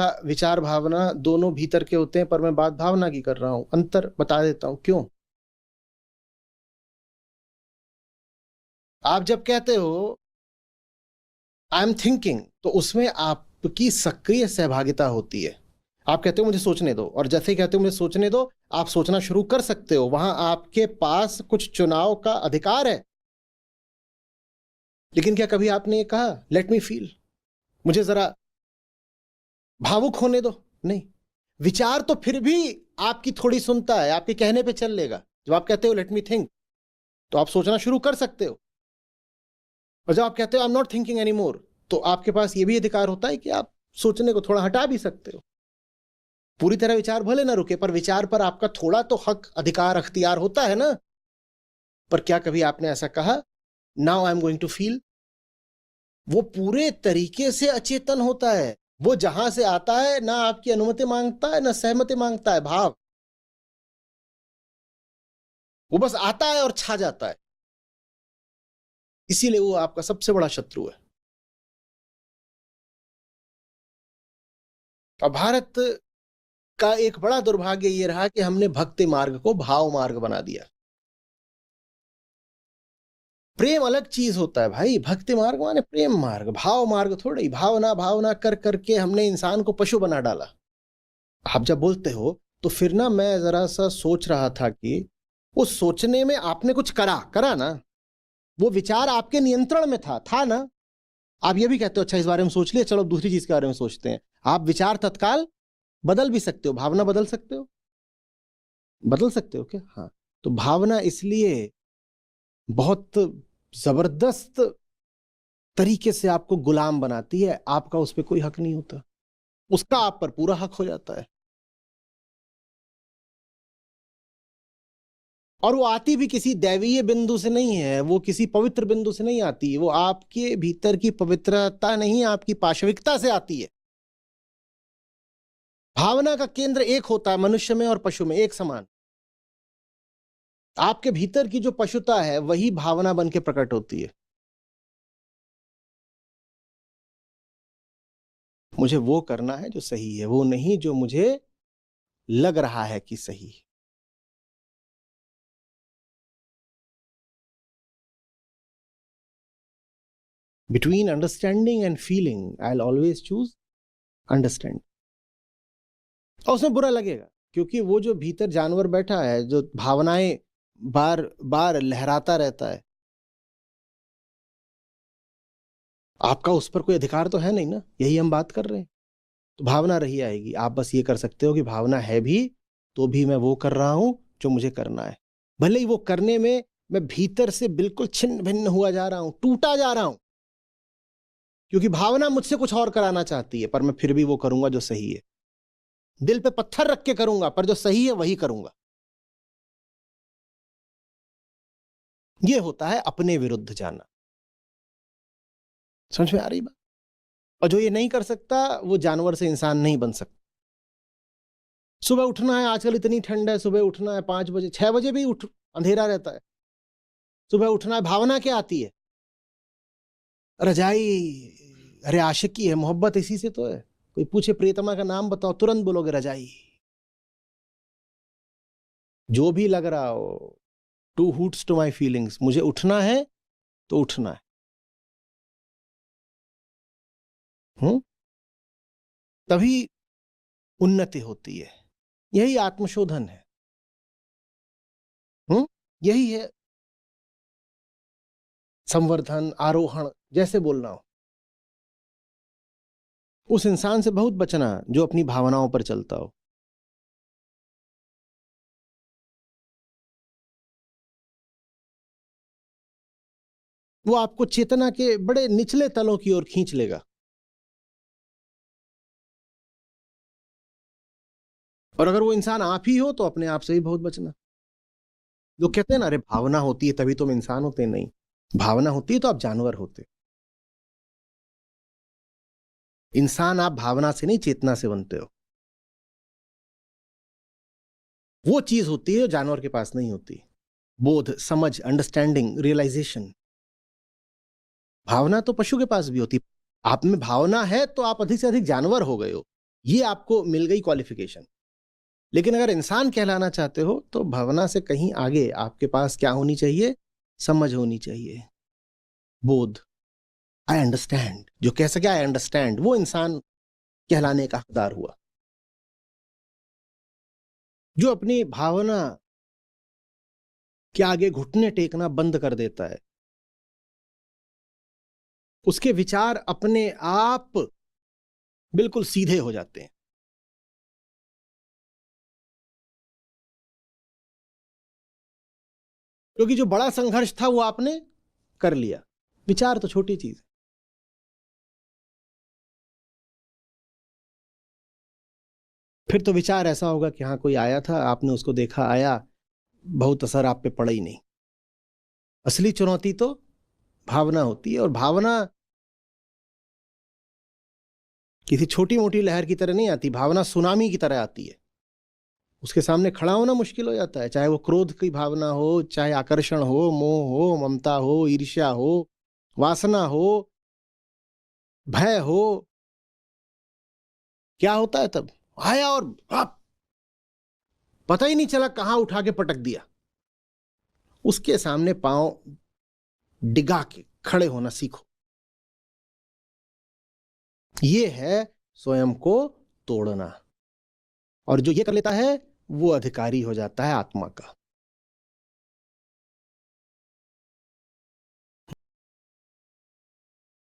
कहा विचार भावना दोनों भीतर के होते हैं, पर मैं बात भावना की कर रहा हूं। अंतर बता देता हूं क्यों। आप जब कहते हो आई एम थिंकिंग, तो उसमें आपकी सक्रिय सहभागिता होती है। आप कहते हो मुझे सोचने दो, और जैसे ही कहते हो मुझे सोचने दो, आप सोचना शुरू कर सकते हो। वहां आपके पास कुछ चुनाव का अधिकार है। लेकिन क्या कभी आपने ये कहा लेट मी फील, मुझे जरा भावुक होने दो? नहीं। विचार तो फिर भी आपकी थोड़ी सुनता है, आपके कहने पे चल लेगा। जब आप कहते हो लेट मी थिंक, तो आप सोचना शुरू कर सकते हो। और जब आप कहते हो I am not thinking any more, तो आपके पास ये भी अधिकार होता है कि आप सोचने को थोड़ा हटा भी सकते हो। पूरी तरह विचार भले ना रुके, पर विचार पर आपका थोड़ा तो हक, अधिकार, अख्तियार होता है ना। पर क्या कभी आपने ऐसा कहा now I am going to feel? वो पूरे तरीके से अचेतन होता है। वो जहां से आता है ना आपकी अनुमति मांगता है ना सहमति मांगता है। भाव वो बस आता है और छा जाता है। इसीलिए वो आपका सबसे बड़ा शत्रु है। और भारत का एक बड़ा दुर्भाग्य ये रहा कि हमने भक्ति मार्ग को भाव मार्ग बना दिया। प्रेम अलग चीज होता है भाई। भक्ति मार्ग माने प्रेम मार्ग, भाव मार्ग थोड़ी। भावना भावना कर करके हमने इंसान को पशु बना डाला। आप जब बोलते हो तो फिर ना मैं जरा सा सोच रहा था कि उस सोचने में आपने कुछ करा ना। वो विचार आपके नियंत्रण में था ना। आप ये भी कहते हो अच्छा इस बारे में सोच लिया, चलो दूसरी चीज के बारे में सोचते हैं। आप विचार तत्काल बदल भी सकते हो, भावना बदल सकते हो। बदल सकते हो क्या? हाँ। तो भावना इसलिए बहुत जबरदस्त तरीके से आपको गुलाम बनाती है। आपका उस पर कोई हक नहीं होता, उसका आप पर पूरा हक हो जाता है। और वो आती भी किसी दैवीय बिंदु से नहीं है, वो किसी पवित्र बिंदु से नहीं आती। वो आपके भीतर की पवित्रता नहीं, आपकी पाशविकता से आती है। भावना का केंद्र एक होता है मनुष्य में और पशु में, एक समान। आपके भीतर की जो पशुता है वही भावना बन के प्रकट होती है। मुझे वो करना है जो सही है, वो नहीं जो मुझे लग रहा है कि सही है। Between understanding and feeling I will always choose understand. और उसमें बुरा लगेगा, क्योंकि वो जो भीतर जानवर बैठा है, जो भावनाएं बार बार लहराता रहता है, आपका उस पर कोई अधिकार तो है नहीं ना। यही हम बात कर रहे हैं। तो भावना रही आएगी। आप बस ये कर सकते हो कि भावना है भी तो भी मैं वो कर रहा हूं जो मुझे करना है। भले ही वो करने में मैं भीतर से बिल्कुल छिन्न भिन्न हुआ जा रहा हूं, टूटा जा रहा हूं, क्योंकि भावना मुझसे कुछ और कराना चाहती है, पर मैं फिर भी वो करूंगा जो सही है। दिल पे पत्थर रख के करूंगा, पर जो सही है वही करूंगा। ये होता है अपने विरुद्ध जाना। समझ में आ रही बात? और जो ये नहीं कर सकता वो जानवर से इंसान नहीं बन सकता। सुबह उठना है, आजकल इतनी ठंड है, सुबह उठना है 5 बजे, 6 बजे भी उठ, अंधेरा रहता है। सुबह उठना है, भावना क्या आती है? रजाई। अरे आशिकी है, मोहब्बत इसी से तो है। कोई पूछे प्रियतमा का नाम बताओ, तुरंत बोलोगे रजाई। जो भी लग रहा हो, to hoots to my feelings, मुझे उठना है तो उठना है। तभी उन्नति होती है। यही आत्मशोधन है। यही है संवर्धन, आरोहण, जैसे बोलना हो। उस इंसान से बहुत बचना जो अपनी भावनाओं पर चलता हो। वो आपको चेतना के बड़े निचले तलों की ओर खींच लेगा। और अगर वो इंसान आप ही हो तो अपने आप से भी बहुत बचना। जो कहते हैं ना, अरे भावना होती है तभी तुम इंसान होते। नहीं, भावना होती है तो आप जानवर होते। इंसान आप भावना से नहीं, चेतना से बनते हो। वो चीज होती है जो जानवर के पास नहीं होती। बोध, समझ, अंडरस्टैंडिंग, रियलाइजेशन। भावना तो पशु के पास भी होती। आप में भावना है तो आप अधिक से अधिक जानवर हो गए हो। ये आपको मिल गई क्वालिफिकेशन। लेकिन अगर इंसान कहलाना चाहते हो तो भावना से कहीं आगे आपके पास क्या होनी चाहिए? समझ होनी चाहिए, बोध। आई अंडरस्टैंड, जो कह सके आई अंडरस्टैंड, वो इंसान कहलाने का हकदार हुआ। जो अपनी भावना के आगे घुटने टेकना बंद कर देता है, उसके विचार अपने आप बिल्कुल सीधे हो जाते हैं। क्योंकि जो बड़ा संघर्ष था वो आपने कर लिया। विचार तो छोटी चीज है। फिर तो विचार ऐसा होगा कि हाँ कोई आया था, आपने उसको देखा, आया, बहुत असर आप पे पड़ा ही नहीं। असली चुनौती तो भावना होती है, और भावना किसी छोटी मोटी लहर की तरह नहीं आती, भावना सुनामी की तरह आती है। उसके सामने खड़ा होना मुश्किल हो जाता है, चाहे वो क्रोध की भावना हो, चाहे आकर्षण हो, मोह हो, ममता हो, ईर्ष्या हो, वासना हो, भय हो। क्या होता है तब? आया और आप पता ही नहीं चला कहां उठा के पटक दिया। उसके सामने पांव डिगा के खड़े होना सीखो। ये है स्वयं को तोड़ना। और जो ये कर लेता है वो अधिकारी हो जाता है आत्मा का।